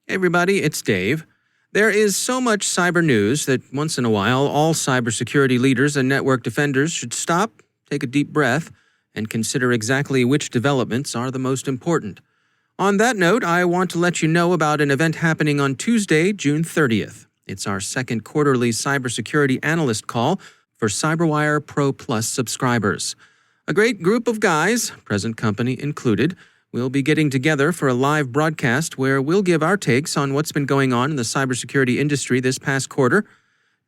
Hey everybody, it's Dave. There is so much cyber news that once in a while, all cybersecurity leaders and network defenders should stop, take a deep breath, and consider exactly which developments are the most important. On that note, I want to let you know about an event happening on Tuesday, June 30th. It's our second quarterly cybersecurity analyst call for CyberWire Pro Plus subscribers. A great group of guys, present company included, we'll be getting together for a live broadcast where we'll give our takes on what's been going on in the cybersecurity industry this past quarter.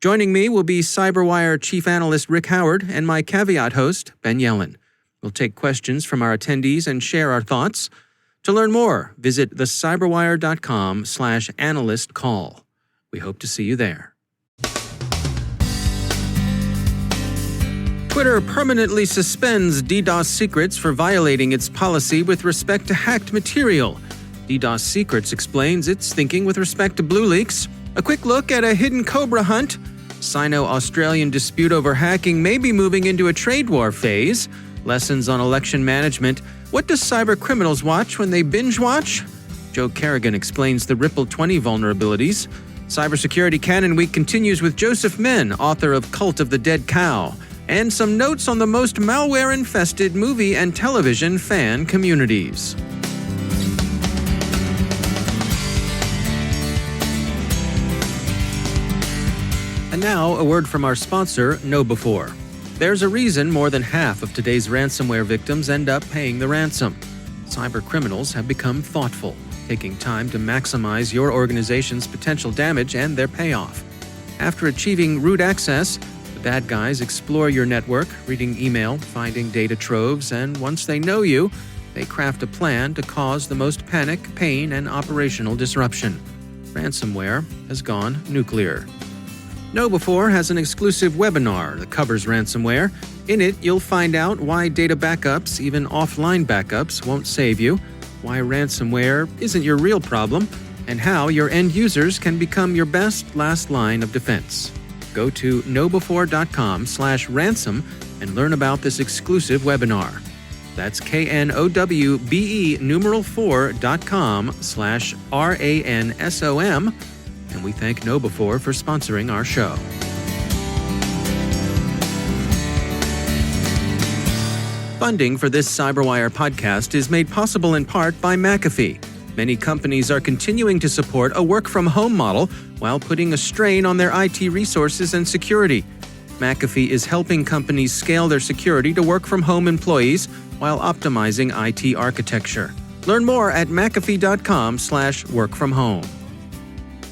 Joining me will be CyberWire Chief Analyst Rick Howard and my caveat host, Ben Yellen. We'll take questions from our attendees and share our thoughts. To learn more, visit thecyberwire.com/analystcall. We hope to see you there. Twitter permanently suspends DDoS Secrets for violating its policy with respect to hacked material. DDoS Secrets explains its thinking with respect to BlueLeaks. A quick look at a hidden Cobra hunt. Sino-Australian dispute over hacking may be moving into a trade war phase. Lessons on election management. What do cyber criminals watch when they binge watch? Joe Kerrigan explains the Ripple 20 vulnerabilities. Cybersecurity Canon Week continues with Joseph Min, author of Cult of the Dead Cow. And some notes on the most malware-infested movie and television fan communities. And now, a word from our sponsor, KnowBe4. There's a reason more than half of today's ransomware victims end up paying the ransom. Cyber criminals have become thoughtful, taking time to maximize your organization's potential damage and their payoff. After achieving root access, bad guys explore your network, reading email, finding data troves, and once they know you, they craft a plan to cause the most panic, pain, and operational disruption. Ransomware has gone nuclear. KnowBe4 has an exclusive webinar that covers ransomware. In it, you'll find out why data backups, even offline backups, won't save you, why ransomware isn't your real problem, and how your end users can become your best last line of defense. Go to knowbe4.com/ransom and learn about this exclusive webinar. That's knowbe4.com/ransom, and we thank KnowBe4 for sponsoring our show. Funding for this CyberWire podcast is made possible in part by McAfee. Many companies are continuing to support a work-from-home model while putting a strain on their IT resources and security. McAfee is helping companies scale their security to work-from-home employees while optimizing IT architecture. Learn more at mcafee.com/workfromhome.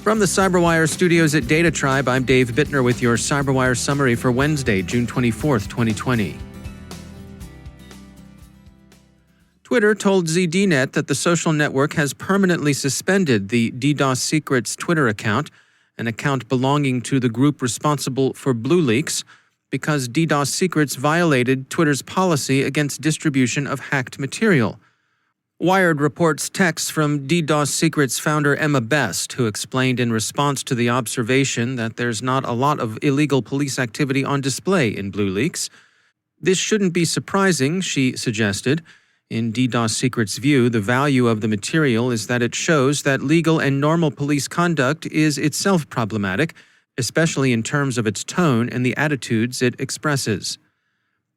From the CyberWire studios at Data Tribe, I'm Dave Bittner with your CyberWire summary for Wednesday, June 24th, 2020. Twitter told ZDNet that the social network has permanently suspended the DDoS Secrets Twitter account, an account belonging to the group responsible for BlueLeaks, because DDoS Secrets violated Twitter's policy against distribution of hacked material. Wired reports texts from DDoS Secrets founder Emma Best, who explained in response to the observation that there's not a lot of illegal police activity on display in BlueLeaks. This shouldn't be surprising, she suggested. In DDoS Secrets' view, the value of the material is that it shows that legal and normal police conduct is itself problematic, especially in terms of its tone and the attitudes it expresses.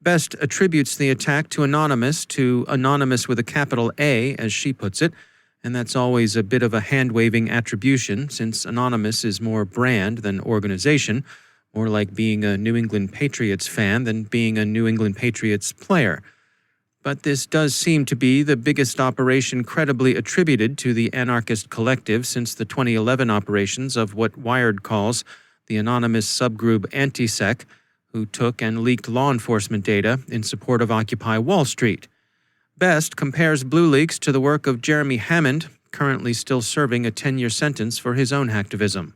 Best attributes the attack to Anonymous with a capital A, as she puts it, and that's always a bit of a hand-waving attribution, since Anonymous is more brand than organization, more like being a New England Patriots fan than being a New England Patriots player. But this does seem to be the biggest operation credibly attributed to the anarchist collective since the 2011 operations of what Wired calls the anonymous subgroup Antisec, who took and leaked law enforcement data in support of Occupy Wall Street. Best compares BlueLeaks to the work of Jeremy Hammond, currently still serving a 10-year sentence for his own hacktivism.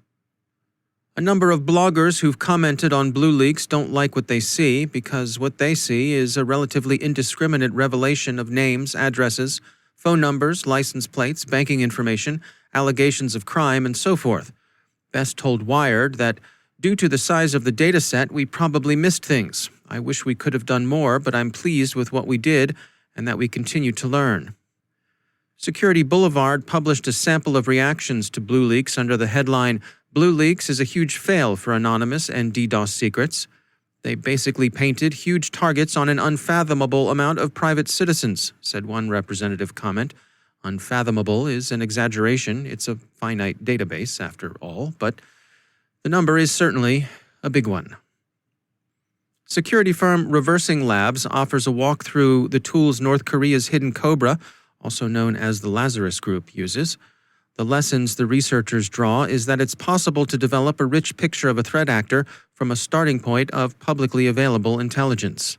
A number of bloggers who've commented on BlueLeaks don't like what they see because what they see is a relatively indiscriminate revelation of names, addresses, phone numbers, license plates, banking information, allegations of crime, and so forth. Best told Wired that, due to the size of the data set, we probably missed things. I wish we could have done more, but I'm pleased with what we did and that we continue to learn. Security Boulevard published a sample of reactions to BlueLeaks under the headline, "BlueLeaks is a huge fail for Anonymous and DDoS secrets." They basically painted huge targets on an unfathomable amount of private citizens, said one representative comment. Unfathomable is an exaggeration. It's a finite database, after all, but the number is certainly a big one. Security firm Reversing Labs offers a walk through the tools North Korea's hidden Cobra, also known as the Lazarus Group, uses. The lessons the researchers draw is that it's possible to develop a rich picture of a threat actor from a starting point of publicly available intelligence.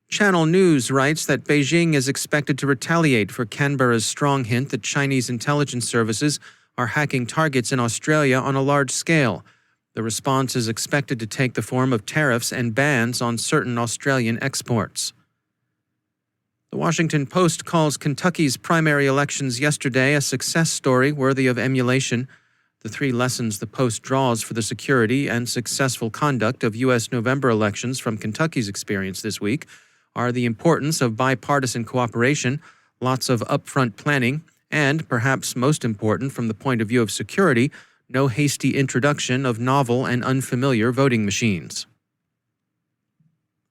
Channel News writes that Beijing is expected to retaliate for Canberra's strong hint that Chinese intelligence services are hacking targets in Australia on a large scale. The response is expected to take the form of tariffs and bans on certain Australian exports. The Washington Post calls Kentucky's primary elections yesterday a success story worthy of emulation. The three lessons the Post draws for the security and successful conduct of U.S. November elections from Kentucky's experience this week are the importance of bipartisan cooperation, lots of upfront planning, and, perhaps most important from the point of view of security, no hasty introduction of novel and unfamiliar voting machines.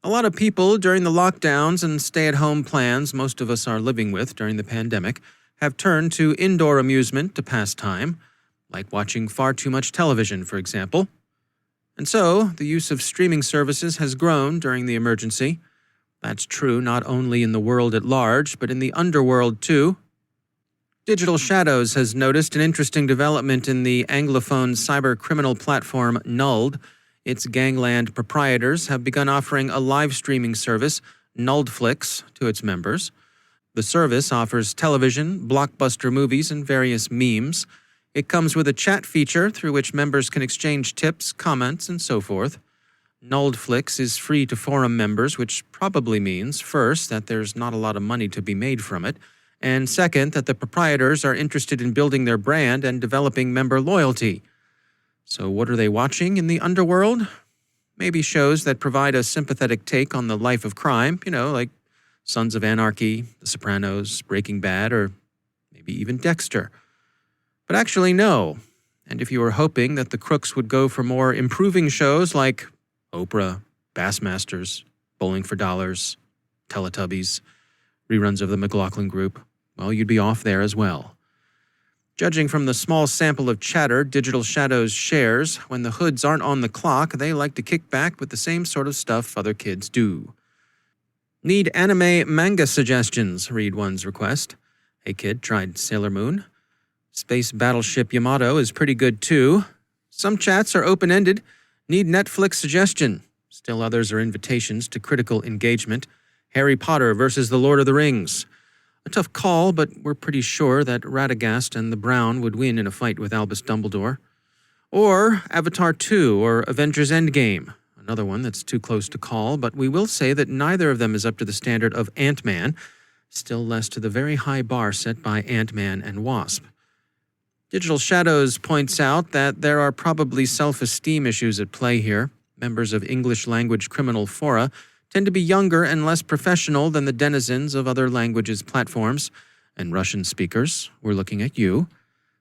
A lot of people during the lockdowns and stay-at-home plans most of us are living with during the pandemic have turned to indoor amusement to pass time, like watching far too much television, for example. And so, the use of streaming services has grown during the emergency. That's true not only in the world at large, but in the underworld too. Digital Shadows has noticed an interesting development in the Anglophone cyber criminal platform Nulled. Its gangland proprietors have begun offering a live streaming service, Nulledflix, to its members. The service offers television, blockbuster movies, and various memes. It comes with a chat feature through which members can exchange tips, comments, and so forth. Nulledflix is free to forum members, which probably means, first, that there's not a lot of money to be made from it, and second, that the proprietors are interested in building their brand and developing member loyalty. So what are they watching in the underworld? Maybe shows that provide a sympathetic take on the life of crime, like Sons of Anarchy, The Sopranos, Breaking Bad, or maybe even Dexter. But actually, no. And if you were hoping that the crooks would go for more improving shows like Oprah, Bassmasters, Bowling for Dollars, Teletubbies, reruns of the McLaughlin Group, well, you'd be off there as well. Judging from the small sample of chatter Digital Shadows shares, when the hoods aren't on the clock, they like to kick back with the same sort of stuff other kids do. Need anime manga suggestions, read one's request. Hey kid, tried Sailor Moon. Space Battleship Yamato is pretty good too. Some chats are open-ended. Need Netflix suggestion. Still others are invitations to critical engagement. Harry Potter versus The Lord of the Rings. A tough call, but we're pretty sure that Radagast and the Brown would win in a fight with Albus Dumbledore. Or Avatar 2 or Avengers Endgame. Another one that's too close to call, but we will say that neither of them is up to the standard of Ant-Man, still less to the very high bar set by Ant-Man and Wasp. Digital Shadows points out that there are probably self-esteem issues at play here. Members of English-language criminal fora tend to be younger and less professional than the denizens of other languages' platforms, and Russian speakers, we're looking at you,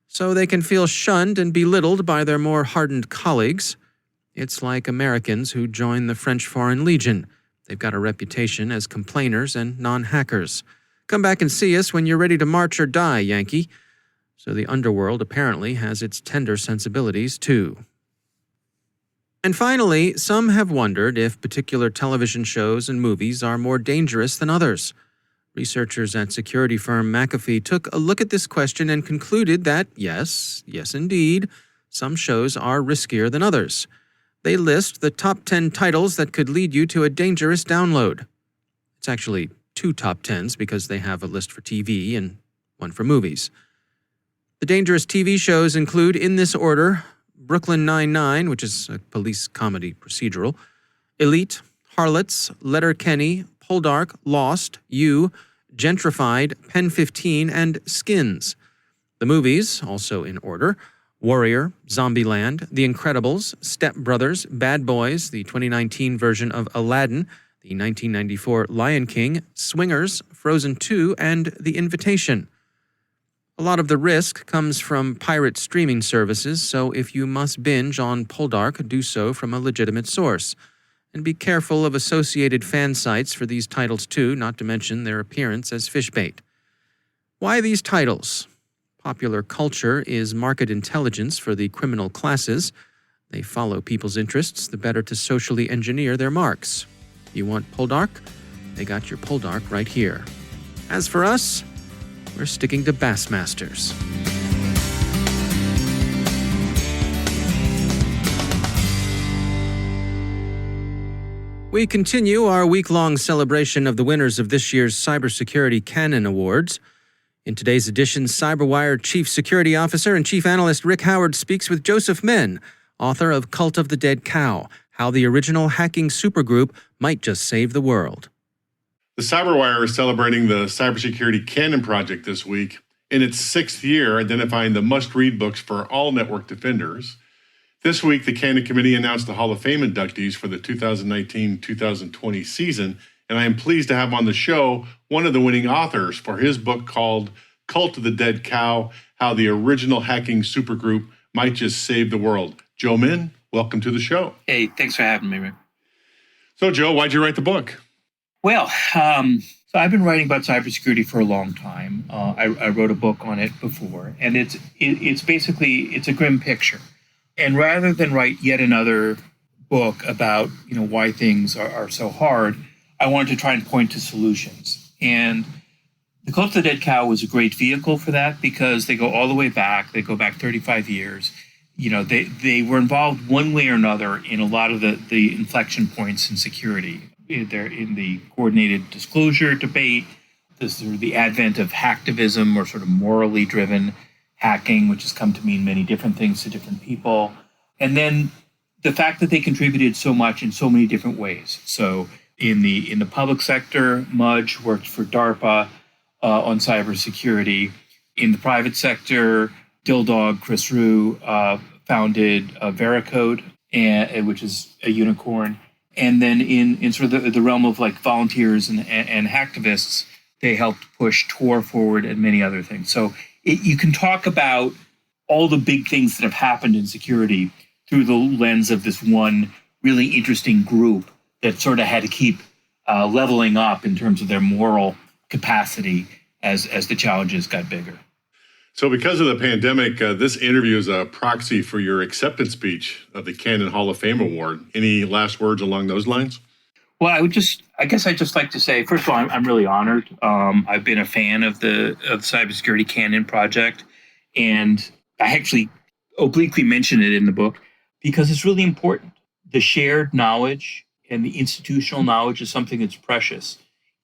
so they can feel shunned and belittled by their more hardened colleagues. It's like Americans who join the French Foreign Legion. They've got a reputation as complainers and non-hackers. Come back and see us when you're ready to march or die, Yankee. So the underworld apparently has its tender sensibilities, too. And finally, some have wondered if particular television shows and movies are more dangerous than others. Researchers at security firm McAfee took a look at this question and concluded that, yes indeed, some shows are riskier than others. They list the top 10 titles that could lead you to a dangerous download. It's actually 2 top 10s because they have a list for TV and one for movies. The dangerous TV shows include, in this order, Brooklyn Nine-Nine, which is a police comedy procedural, Elite, Harlots, Letterkenny, Poldark, Lost, You, Gentrified, Pen 15, and Skins. The movies, also in order, Warrior, Zombieland, The Incredibles, Step Brothers, Bad Boys, the 2019 version of Aladdin, the 1994 Lion King, Swingers, Frozen 2, and The Invitation. A lot of the risk comes from pirate streaming services, so if you must binge on Poldark, do so from a legitimate source. And be careful of associated fan sites for these titles too, not to mention their appearance as fishbait. Why these titles? Popular culture is market intelligence for the criminal classes. They follow people's interests the better to socially engineer their marks. You want Poldark? They got your Poldark right here. As for us, we're sticking to Bassmasters. We continue our week-long celebration of the winners of this year's Cybersecurity Canon Awards. In today's edition, CyberWire Chief Security Officer and Chief Analyst Rick Howard speaks with Joseph Menn, author of Cult of the Dead Cow, How the Original Hacking Supergroup Might Just Save the World. The CyberWire is celebrating the Cybersecurity Canon Project this week in its 6th year, identifying the must-read books for all network defenders. This week, the Canon Committee announced the Hall of Fame inductees for the 2019-2020 season, and I am pleased to have on the show one of the winning authors for his book called Cult of the Dead Cow, How the Original Hacking Supergroup Might Just Save the World. Joe Menn, welcome to the show. Hey, thanks for having me, Rick. So, Joe, why'd you write the book? Well, so I've been writing about cybersecurity for a long time. I wrote a book on it before, and it's basically a grim picture. And rather than write yet another book about why things are so hard, I wanted to try and point to solutions. And the Cult of the Dead Cow was a great vehicle for that because they go all the way back. They go back 35 years. They were involved one way or another in a lot of the inflection points in security. They're in the coordinated disclosure debate. This is the advent of hacktivism, or sort of morally driven hacking, which has come to mean many different things to different people. And then the fact that they contributed so much in so many different ways. So in the public sector, Mudge worked for DARPA on cybersecurity. In the private sector, Dildog Chris Rue founded Veracode, which is a unicorn. And then in sort of the realm of like volunteers and hacktivists, they helped push Tor forward and many other things. So you can talk about all the big things that have happened in security through the lens of this one really interesting group that sort of had to keep leveling up in terms of their moral capacity as the challenges got bigger. So because of the pandemic, this interview is a proxy for your acceptance speech of the Canon Hall of Fame Award. Any last words along those lines? Well, I guess I'd just like to say, first of all, I'm really honored. I've been a fan of the Cybersecurity Canon Project, and I actually obliquely mention it in the book because it's really important. The shared knowledge and the institutional knowledge is something that's precious,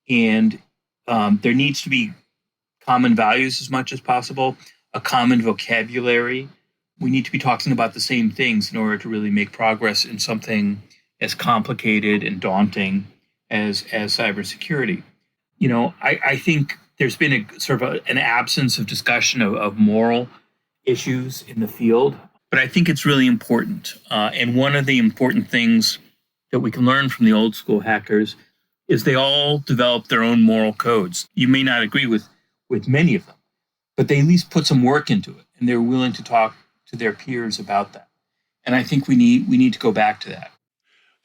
and there needs to be common values as much as possible, a common vocabulary. We need to be talking about the same things in order to really make progress in something as complicated and daunting as cybersecurity. I think there's been a sort of an absence of discussion of moral issues in the field, but I think it's really important. And one of the important things that we can learn from the old school hackers is they all developed their own moral codes. You may not agree with many of them, but they at least put some work into it, and they're willing to talk to their peers about that. And I think we need to go back to that.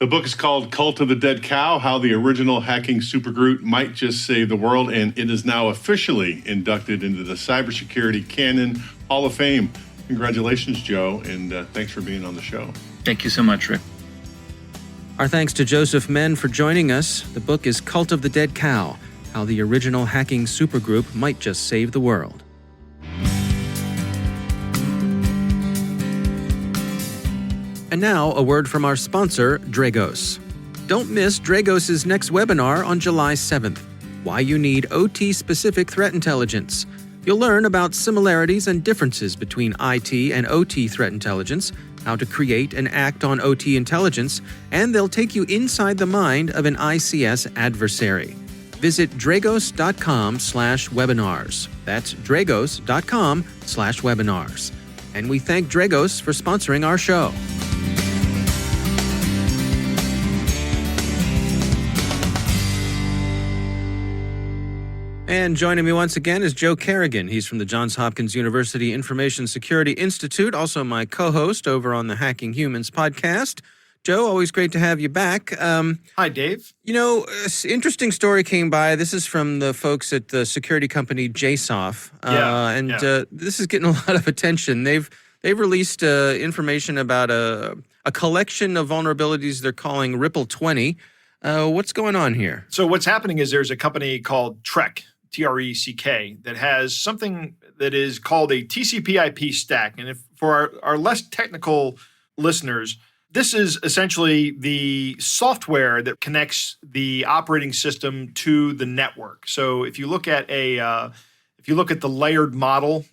The book is called Cult of the Dead Cow, How the Original Hacking Supergroup Might Just Save the World, and it is now officially inducted into the Cybersecurity Canon Hall of Fame. Congratulations, Joe, and thanks for being on the show. Thank you so much, Rick. Our thanks to Joseph Menn for joining us. The book is Cult of the Dead Cow, How the Original Hacking Supergroup Might Just Save the World. And now, a word from our sponsor, Dragos. Don't miss Dragos' next webinar on July 7th, Why You Need OT-Specific Threat Intelligence. You'll learn about similarities and differences between IT and OT threat intelligence, how to create and act on OT intelligence, and they'll take you inside the mind of an ICS adversary. Visit dragos.com/webinars. That's dragos.com/webinars. And we thank Dragos for sponsoring our show. And joining me once again is Joe Kerrigan. He's from the Johns Hopkins University Information Security Institute, also my co-host over on the Hacking Humans podcast. Joe, always great to have you back. Hi, Dave. Interesting story came by. This is from the folks at the security company JSOF. This is getting a lot of attention. They've released information about a collection of vulnerabilities they're calling Ripple 20. What's going on here? So what's happening is there's a company called Trek, T-R-E-C-K, that has something that is called a TCP/IP stack. And if for our less technical listeners, this is essentially the software that connects the operating system to the network. So if you look at the layered model,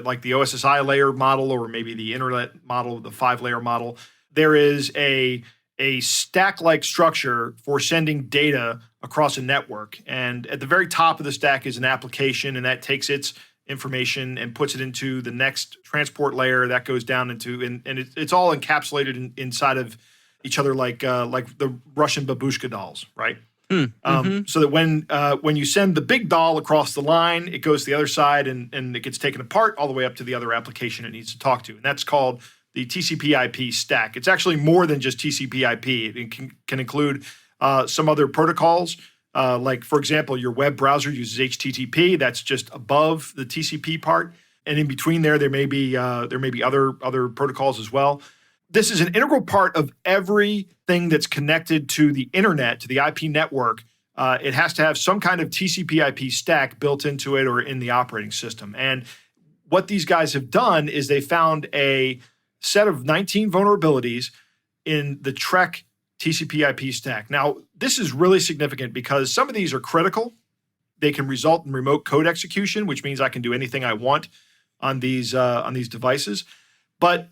like the OSSI layered model, or maybe the internet model, the 5-layer model, there is a stack-like structure for sending data across a network. And at the very top of the stack is an application, and that takes its information and puts it into the next transport layer that goes down into, and it's all encapsulated inside of each other like the Russian babushka dolls, right? So that when you send the big doll across the line, it goes to the other side and it gets taken apart all the way up to the other application it needs to talk to. And that's called the TCP/IP stack. It's actually more than just TCP/IP. It can include some other protocols. Like, for example, your web browser uses HTTP. That's just above the TCP part. And in between there may be other protocols as well. This is an integral part of everything that's connected to the internet, to the IP network. It has to have some kind of TCP/IP stack built into it or in the operating system. And what these guys have done is they found a set of 19 vulnerabilities in the Trek TCP/IP stack. Now, this is really significant because some of these are critical. They can result in remote code execution, which means I can do anything I want on these devices. But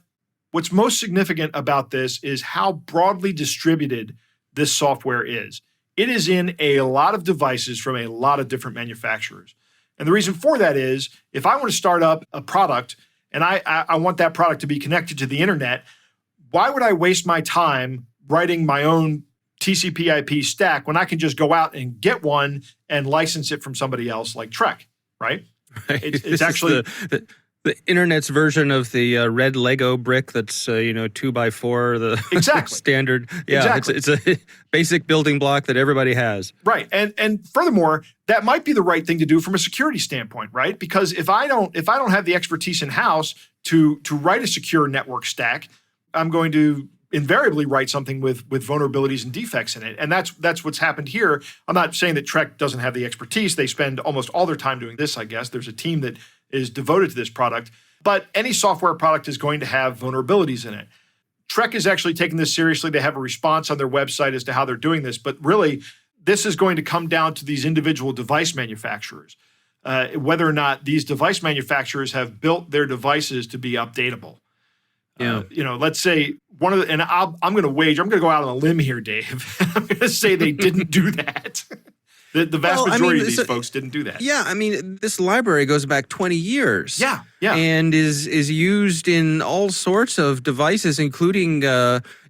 what's most significant about this is how broadly distributed this software is. It is in a lot of devices from a lot of different manufacturers. And the reason for that is if I want to start up a product and I want that product to be connected to the internet, why would I waste my time writing my own TCP/IP stack when I can just go out and get one and license it from somebody else like Trek, right? It's actually the internet's version of the red Lego brick that's 2x4, the exactly standard. Yeah, exactly. It's a basic building block that everybody has. Right, and furthermore, that might be the right thing to do from a security standpoint, right? Because if I don't have the expertise in house to write a secure network stack, I'm going to invariably write something with vulnerabilities and defects in it. And that's what's happened here. I'm not saying that Trek doesn't have the expertise. They spend almost all their time doing this, I guess. There's a team that is devoted to this product. But any software product is going to have vulnerabilities in it. Trek is actually taking this seriously. They have a response on their website as to how they're doing this. But really, this is going to come down to these individual device manufacturers, whether or not these device manufacturers have built their devices to be updatable. Yeah. Let's say I'm going to go out on a limb here, Dave. I'm going to say they didn't do that. The vast majority of these folks didn't do that. Yeah, I mean, this library goes back 20 years. Yeah. And is used in all sorts of devices, including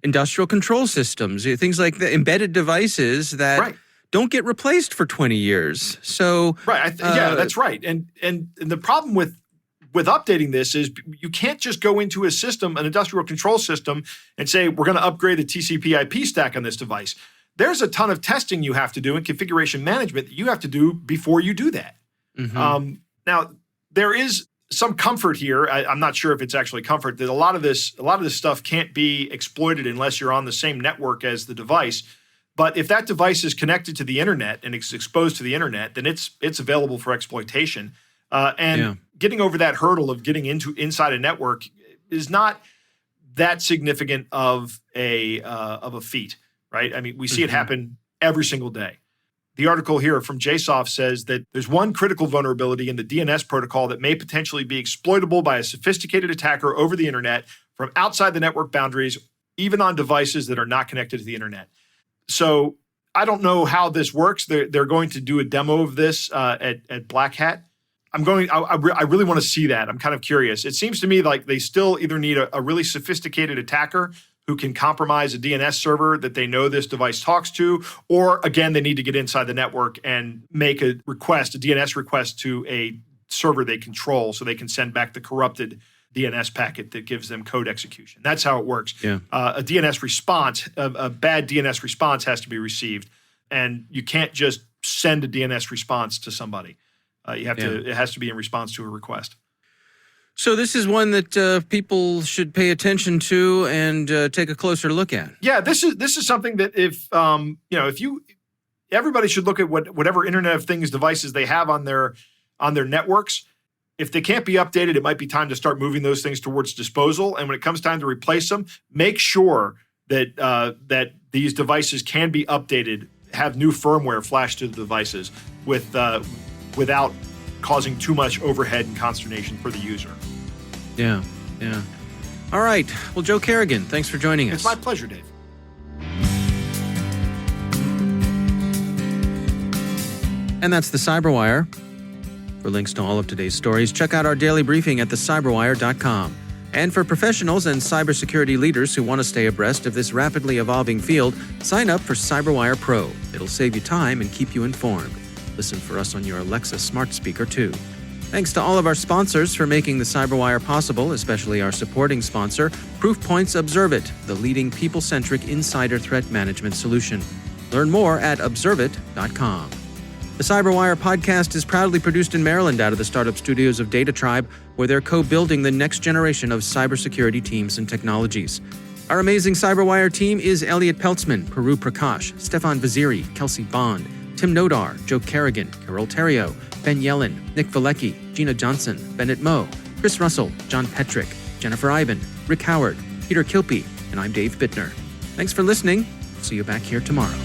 industrial control systems, things like the embedded devices that don't get replaced for 20 years. So right, that's right. And the problem with updating this is you can't just go into a system, an industrial control system, and say, we're going to upgrade the TCP/IP stack on this device. There's a ton of testing you have to do and configuration management that you have to do before you do that. Mm-hmm. Now, there is some comfort here. I'm not sure if it's actually comfort that a lot of this stuff can't be exploited unless you're on the same network as the device. But if that device is connected to the internet and it's exposed to the internet, then it's available for exploitation. Getting over that hurdle of getting inside a network is not that significant of a feat, right? I mean, we see it happen every single day. The article here from JSOF says that there's one critical vulnerability in the DNS protocol that may potentially be exploitable by a sophisticated attacker over the internet from outside the network boundaries, even on devices that are not connected to the internet. So I don't know how this works. They're going to do a demo of this at Black Hat. I really want to see that. I'm kind of curious. It seems to me like they still either need a really sophisticated attacker who can compromise a DNS server that they know this device talks to, or again, they need to get inside the network and make a DNS request to a server they control so they can send back the corrupted DNS packet that gives them code execution. That's how it works. Yeah. A DNS response, a bad DNS response has to be received, and you can't just send a DNS response to somebody. It has to be in response to a request. So this is one that people should pay attention to and take a closer look at. Yeah, this is something that everybody should look at whatever Internet of Things devices they have on their networks. If they can't be updated, it might be time to start moving those things towards disposal. And when it comes time to replace them, make sure that these devices can be updated, have new firmware flashed to the devices without causing too much overhead and consternation for the user. Yeah. All right. Well, Joe Kerrigan, thanks for joining us. It's my pleasure, Dave. And that's the CyberWire. For links to all of today's stories, check out our daily briefing at thecyberwire.com. And for professionals and cybersecurity leaders who want to stay abreast of this rapidly evolving field, sign up for CyberWire Pro. It'll save you time and keep you informed. Listen for us on your Alexa smart speaker, too. Thanks to all of our sponsors for making the CyberWire possible, especially our supporting sponsor, Proofpoint's Observit, the leading people-centric insider threat management solution. Learn more at observit.com. The CyberWire podcast is proudly produced in Maryland out of the startup studios of Data Tribe, where they're co-building the next generation of cybersecurity teams and technologies. Our amazing CyberWire team is Elliot Peltzman, Peru Prakash, Stefan Vaziri, Kelsey Bond, Tim Nodar, Joe Kerrigan, Carol Terrio, Ben Yellen, Nick Valecki, Gina Johnson, Bennett Moe, Chris Russell, John Petrick, Jennifer Iben, Rick Howard, Peter Kilpie, and I'm Dave Bittner. Thanks for listening. See you back here tomorrow.